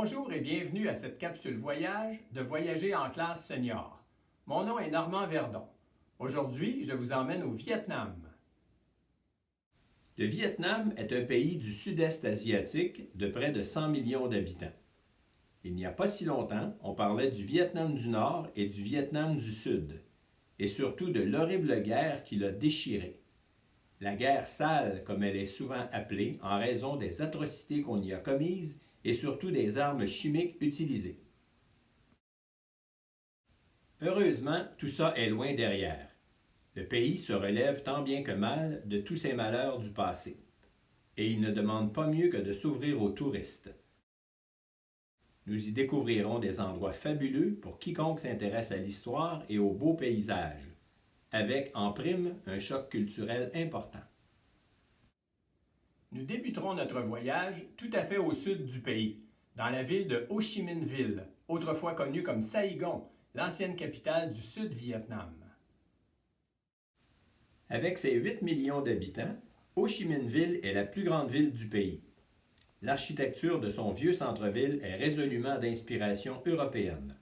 Bonjour et bienvenue à cette capsule voyage de Voyager en classe senior. Mon nom est Normand Verdon. Aujourd'hui, je vous emmène au Vietnam. Le Vietnam est un pays du sud-est asiatique de près de 100 millions d'habitants. Il n'y a pas si longtemps, on parlait du Vietnam du Nord et du Vietnam du Sud, et surtout de l'horrible guerre qui l'a déchiré. La guerre sale, comme elle est souvent appelée, en raison des atrocités qu'on y a commises et surtout des armes chimiques utilisées. Heureusement, tout ça est loin derrière. Le pays se relève tant bien que mal de tous ces malheurs du passé. Et il ne demande pas mieux que de s'ouvrir aux touristes. Nous y découvrirons des endroits fabuleux pour quiconque s'intéresse à l'histoire et aux beaux paysages, avec en prime un choc culturel important. Nous débuterons notre voyage tout à fait au sud du pays, dans la ville de Ho Chi Minh Ville, autrefois connue comme Saigon, l'ancienne capitale du Sud-Vietnam. Avec ses 8 millions d'habitants, Ho Chi Minh Ville est la plus grande ville du pays. L'architecture de son vieux centre-ville est résolument d'inspiration européenne,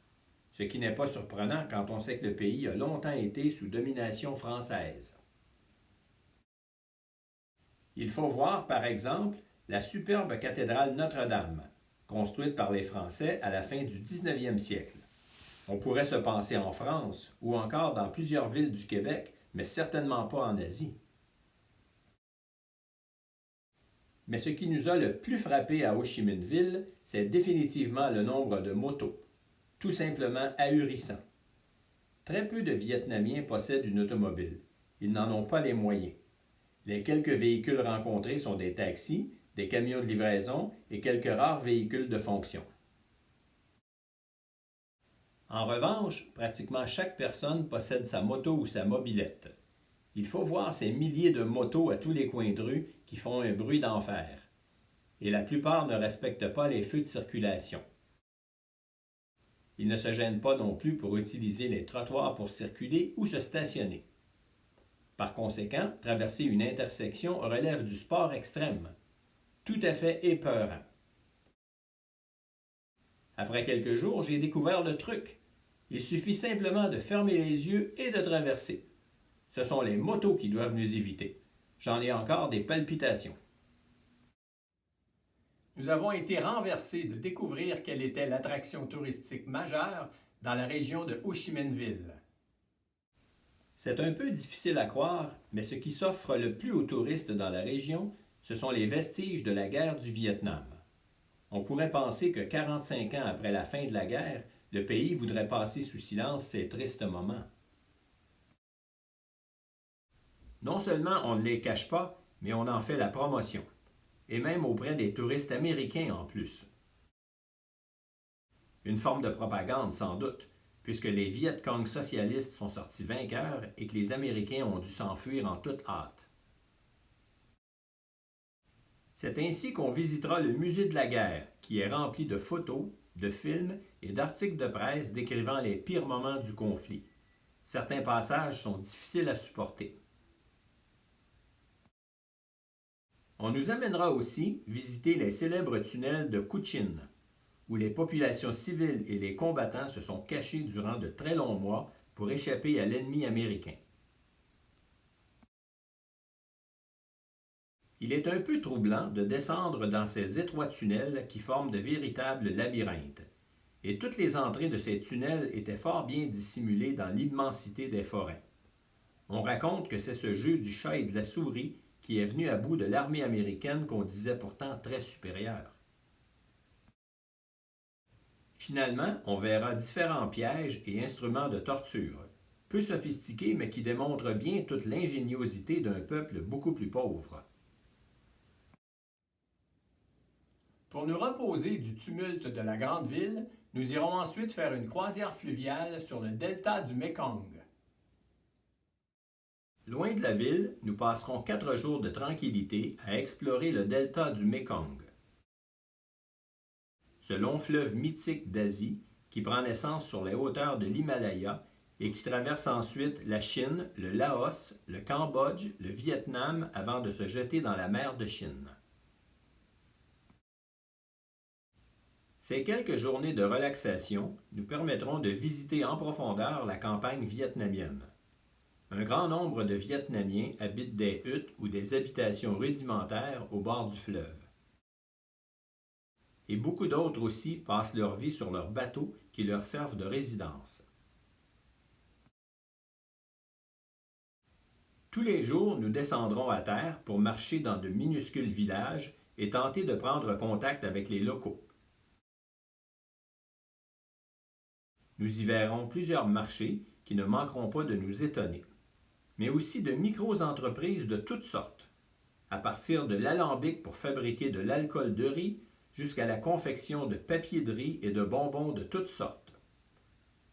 ce qui n'est pas surprenant quand on sait que le pays a longtemps été sous domination française. Il faut voir, par exemple, la superbe cathédrale Notre-Dame, construite par les Français à la fin du 19e siècle. On pourrait se penser en France ou encore dans plusieurs villes du Québec, mais certainement pas en Asie. Mais ce qui nous a le plus frappé à Ho Chi Minh Ville, c'est définitivement le nombre de motos, tout simplement ahurissant. Très peu de Vietnamiens possèdent une automobile. Ils n'en ont pas les moyens. Les quelques véhicules rencontrés sont des taxis, des camions de livraison et quelques rares véhicules de fonction. En revanche, pratiquement chaque personne possède sa moto ou sa mobilette. Il faut voir ces milliers de motos à tous les coins de rue qui font un bruit d'enfer. Et la plupart ne respectent pas les feux de circulation. Ils ne se gênent pas non plus pour utiliser les trottoirs pour circuler ou se stationner. Par conséquent, traverser une intersection relève du sport extrême, tout à fait épeurant. Après quelques jours, j'ai découvert le truc. Il suffit simplement de fermer les yeux et de traverser. Ce sont les motos qui doivent nous éviter. J'en ai encore des palpitations. Nous avons été renversés de découvrir quelle était l'attraction touristique majeure dans la région de Ho Chi Minh Ville. C'est un peu difficile à croire, mais ce qui s'offre le plus aux touristes dans la région, ce sont les vestiges de la guerre du Vietnam. On pourrait penser que 45 ans après la fin de la guerre, le pays voudrait passer sous silence ces tristes moments. Non seulement on ne les cache pas, mais on en fait la promotion, et même auprès des touristes américains en plus. Une forme de propagande sans doute, puisque les Viet Cong socialistes sont sortis vainqueurs et que les Américains ont dû s'enfuir en toute hâte. C'est ainsi qu'on visitera le musée de la guerre, qui est rempli de photos, de films et d'articles de presse décrivant les pires moments du conflit. Certains passages sont difficiles à supporter. On nous amènera aussi visiter les célèbres tunnels de Cu Chin, où les populations civiles et les combattants se sont cachés durant de très longs mois pour échapper à l'ennemi américain. Il est un peu troublant de descendre dans ces étroits tunnels qui forment de véritables labyrinthes, et toutes les entrées de ces tunnels étaient fort bien dissimulées dans l'immensité des forêts. On raconte que c'est ce jeu du chat et de la souris qui est venu à bout de l'armée américaine qu'on disait pourtant très supérieure. Finalement, on verra différents pièges et instruments de torture, peu sophistiqués mais qui démontrent bien toute l'ingéniosité d'un peuple beaucoup plus pauvre. Pour nous reposer du tumulte de la grande ville, nous irons ensuite faire une croisière fluviale sur le delta du Mekong. Loin de la ville, nous passerons 4 jours de tranquillité à explorer le delta du Mekong. Ce long fleuve mythique d'Asie qui prend naissance sur les hauteurs de l'Himalaya et qui traverse ensuite la Chine, le Laos, le Cambodge, le Vietnam avant de se jeter dans la mer de Chine. Ces quelques journées de relaxation nous permettront de visiter en profondeur la campagne vietnamienne. Un grand nombre de Vietnamiens habitent des huttes ou des habitations rudimentaires au bord du fleuve. Et beaucoup d'autres aussi passent leur vie sur leurs bateaux qui leur servent de résidence. Tous les jours, nous descendrons à terre pour marcher dans de minuscules villages et tenter de prendre contact avec les locaux. Nous y verrons plusieurs marchés qui ne manqueront pas de nous étonner, mais aussi de micro-entreprises de toutes sortes, à partir de l'alambic pour fabriquer de l'alcool de riz jusqu'à la confection de papier de riz et de bonbons de toutes sortes.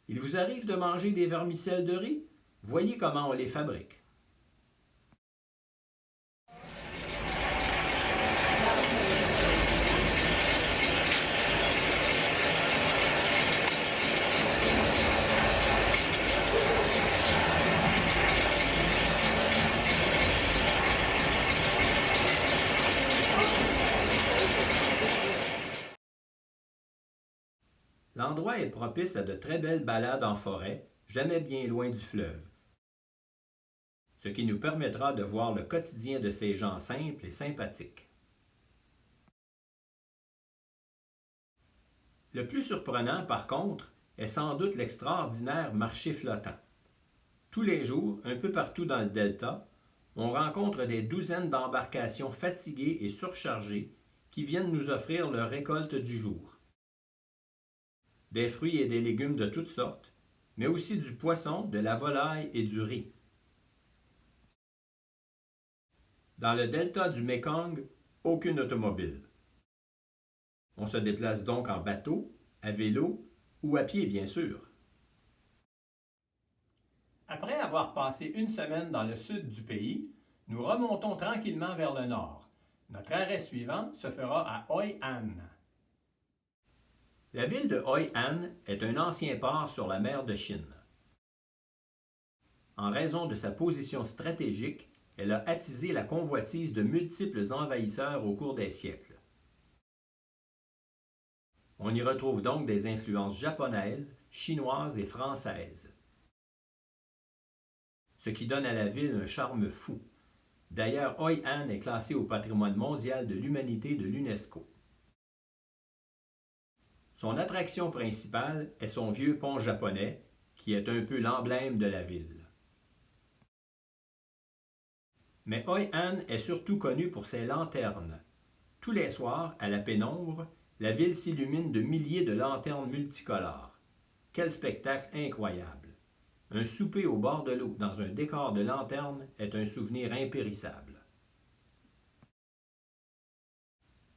Il vous arrive de manger des vermicelles de riz? Voyez comment on les fabrique. L'endroit est propice à de très belles balades en forêt, jamais bien loin du fleuve, ce qui nous permettra de voir le quotidien de ces gens simples et sympathiques. Le plus surprenant, par contre, est sans doute l'extraordinaire marché flottant. Tous les jours, un peu partout dans le delta, on rencontre des douzaines d'embarcations fatiguées et surchargées qui viennent nous offrir leur récolte du jour. Des fruits et des légumes de toutes sortes, mais aussi du poisson, de la volaille et du riz. Dans le delta du Mékong, aucune automobile. On se déplace donc en bateau, à vélo ou à pied, bien sûr. Après avoir passé une semaine dans le sud du pays, nous remontons tranquillement vers le nord. Notre arrêt suivant se fera à Hoi An. La ville de Hoi An est un ancien port sur la mer de Chine. En raison de sa position stratégique, elle a attisé la convoitise de multiples envahisseurs au cours des siècles. On y retrouve donc des influences japonaises, chinoises et françaises, ce qui donne à la ville un charme fou. D'ailleurs, Hoi An est classé au patrimoine mondial de l'humanité de l'UNESCO. Son attraction principale est son vieux pont japonais, qui est un peu l'emblème de la ville. Mais Hoi An est surtout connue pour ses lanternes. Tous les soirs, à la pénombre, la ville s'illumine de milliers de lanternes multicolores. Quel spectacle incroyable! Un souper au bord de l'eau dans un décor de lanternes est un souvenir impérissable.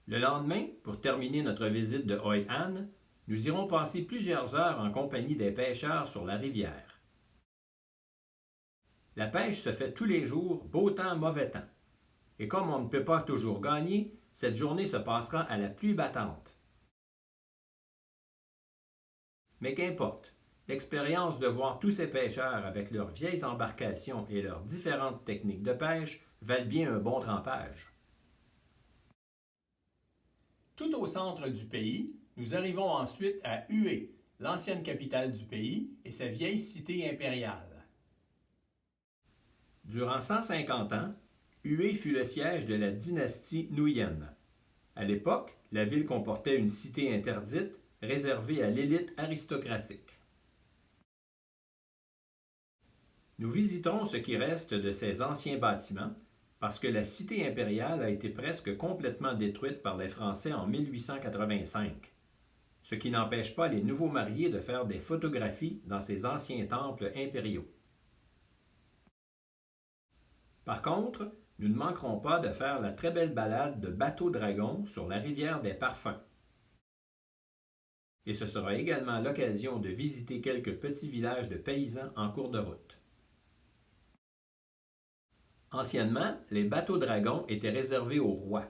Le lendemain, pour terminer notre visite de Hoi An, nous irons passer plusieurs heures en compagnie des pêcheurs sur la rivière. La pêche se fait tous les jours, beau temps, mauvais temps. Et comme on ne peut pas toujours gagner, cette journée se passera à la pluie battante. Mais qu'importe, l'expérience de voir tous ces pêcheurs avec leurs vieilles embarcations et leurs différentes techniques de pêche valent bien un bon trempage. Tout au centre du pays, nous arrivons ensuite à Hue, l'ancienne capitale du pays et sa vieille cité impériale. Durant 150 ans, Hue fut le siège de la dynastie Nguyen. À l'époque, la ville comportait une cité interdite réservée à l'élite aristocratique. Nous visiterons ce qui reste de ces anciens bâtiments parce que la cité impériale a été presque complètement détruite par les Français en 1885, ce qui n'empêche pas les nouveaux mariés de faire des photographies dans ces anciens temples impériaux. Par contre, nous ne manquerons pas de faire la très belle balade de bateau-dragon sur la rivière des Parfums. Et ce sera également l'occasion de visiter quelques petits villages de paysans en cours de route. Anciennement, les bateaux-dragons étaient réservés aux rois.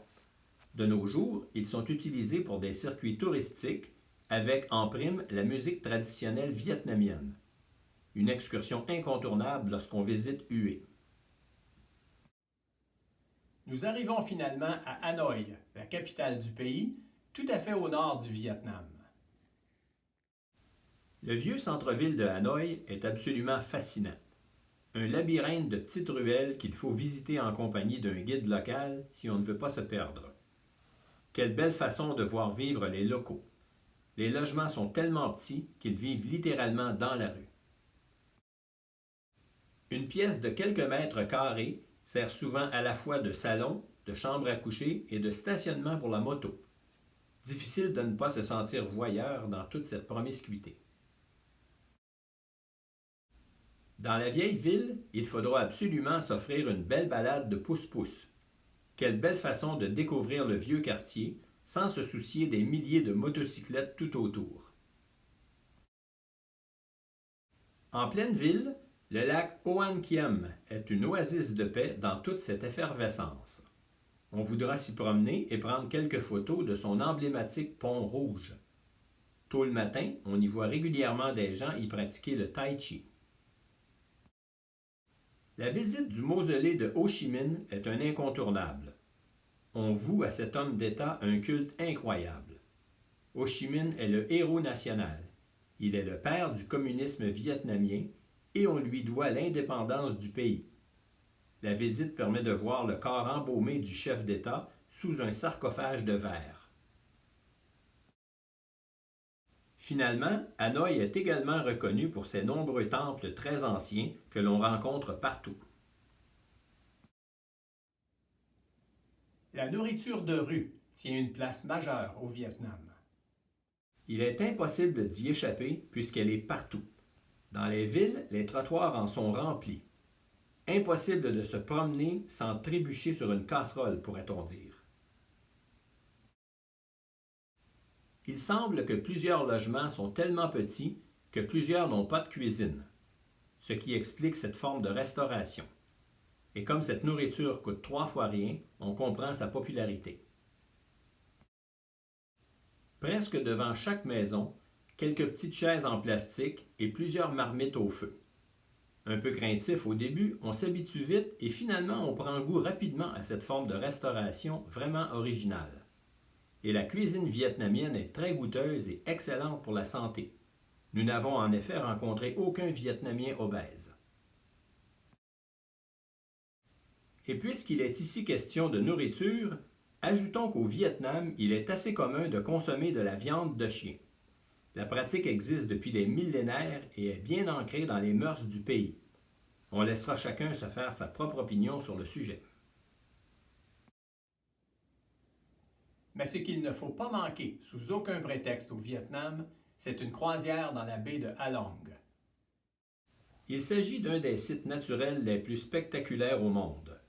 De nos jours, ils sont utilisés pour des circuits touristiques avec en prime la musique traditionnelle vietnamienne. Une excursion incontournable lorsqu'on visite Hue. Nous arrivons finalement à Hanoï, la capitale du pays, tout à fait au nord du Vietnam. Le vieux centre-ville de Hanoï est absolument fascinant. Un labyrinthe de petites ruelles qu'il faut visiter en compagnie d'un guide local si on ne veut pas se perdre. Quelle belle façon de voir vivre les locaux. Les logements sont tellement petits qu'ils vivent littéralement dans la rue. Une pièce de quelques mètres carrés sert souvent à la fois de salon, de chambre à coucher et de stationnement pour la moto. Difficile de ne pas se sentir voyeur dans toute cette promiscuité. Dans la vieille ville, il faudra absolument s'offrir une belle balade de pouce-pouce. Quelle belle façon de découvrir le vieux quartier sans se soucier des milliers de motocyclettes tout autour. En pleine ville, le lac Oan Kiem est une oasis de paix dans toute cette effervescence. On voudra s'y promener et prendre quelques photos de son emblématique pont rouge. Tôt le matin, on y voit régulièrement des gens y pratiquer le tai chi. La visite du mausolée de Ho Chi Minh est un incontournable. On voue à cet homme d'État un culte incroyable. Ho Chi Minh est le héros national. Il est le père du communisme vietnamien et on lui doit l'indépendance du pays. La visite permet de voir le corps embaumé du chef d'État sous un sarcophage de verre. Finalement, Hanoï est également reconnu pour ses nombreux temples très anciens que l'on rencontre partout. La nourriture de rue tient une place majeure au Vietnam. Il est impossible d'y échapper puisqu'elle est partout. Dans les villes, les trottoirs en sont remplis. Impossible de se promener sans trébucher sur une casserole, pourrait-on dire. Il semble que plusieurs logements sont tellement petits que plusieurs n'ont pas de cuisine, ce qui explique cette forme de restauration. Et comme cette nourriture coûte 3 fois rien, on comprend sa popularité. Presque devant chaque maison, quelques petites chaises en plastique et plusieurs marmites au feu. Un peu craintif au début, on s'habitue vite et finalement on prend goût rapidement à cette forme de restauration vraiment originale. Et la cuisine vietnamienne est très goûteuse et excellente pour la santé. Nous n'avons en effet rencontré aucun Vietnamien obèse. Et puisqu'il est ici question de nourriture, ajoutons qu'au Vietnam, il est assez commun de consommer de la viande de chien. La pratique existe depuis des millénaires et est bien ancrée dans les mœurs du pays. On laissera chacun se faire sa propre opinion sur le sujet. Mais ce qu'il ne faut pas manquer, sous aucun prétexte au Vietnam, c'est une croisière dans la baie de Ha Long. Il s'agit d'un des sites naturels les plus spectaculaires au monde.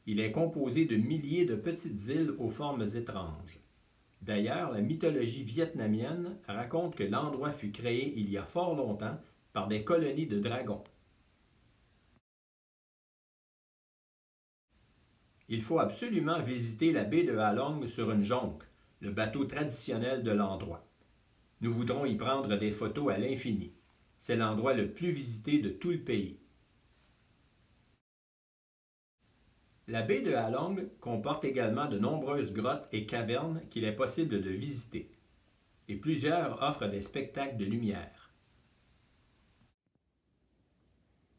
Il est composé de milliers de petites îles aux formes étranges. D'ailleurs, la mythologie vietnamienne raconte que l'endroit fut créé il y a fort longtemps par des colonies de dragons. Il faut absolument visiter la baie de Ha Long sur une jonque, le bateau traditionnel de l'endroit. Nous voudrons y prendre des photos à l'infini. C'est l'endroit le plus visité de tout le pays. La baie de Ha Long comporte également de nombreuses grottes et cavernes qu'il est possible de visiter. Et plusieurs offrent des spectacles de lumière.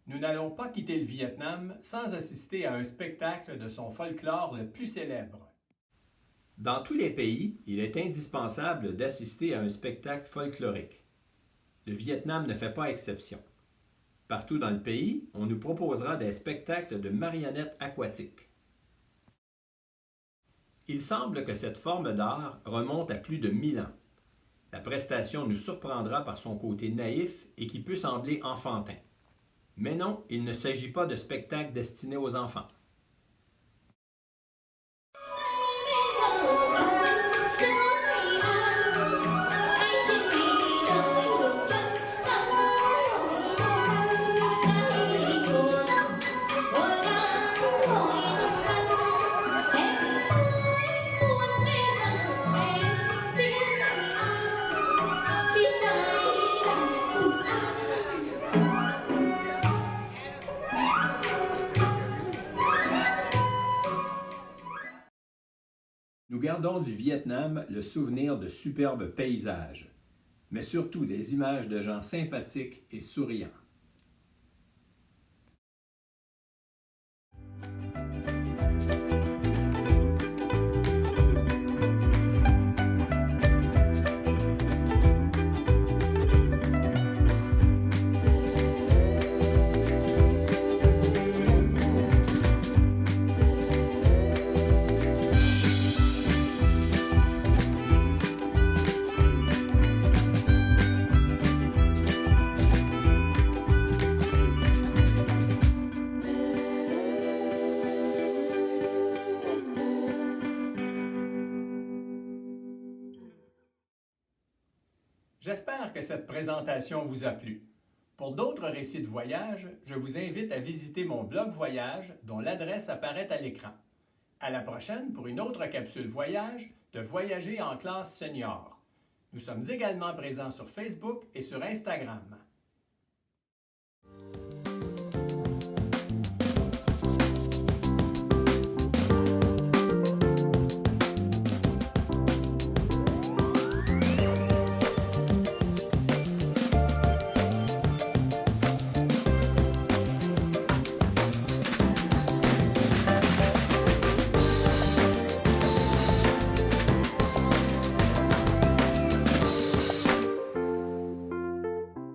Nous n'allons pas quitter le Vietnam sans assister à un spectacle de son folklore le plus célèbre. Dans tous les pays, il est indispensable d'assister à un spectacle folklorique. Le Vietnam ne fait pas exception. Partout dans le pays, on nous proposera des spectacles de marionnettes aquatiques. Il semble que cette forme d'art remonte à plus de 1000 ans. La prestation nous surprendra par son côté naïf et qui peut sembler enfantin. Mais non, il ne s'agit pas de spectacle destiné aux enfants. Nous gardons du Vietnam le souvenir de superbes paysages. mais surtout des images de gens sympathiques et souriants. J'espère que cette présentation vous a plu. Pour d'autres récits de voyage, je vous invite à visiter mon blog voyage dont l'adresse apparaît à l'écran. À la prochaine pour une autre capsule voyage de Voyager en classe senior. Nous sommes également présents sur Facebook et sur Instagram.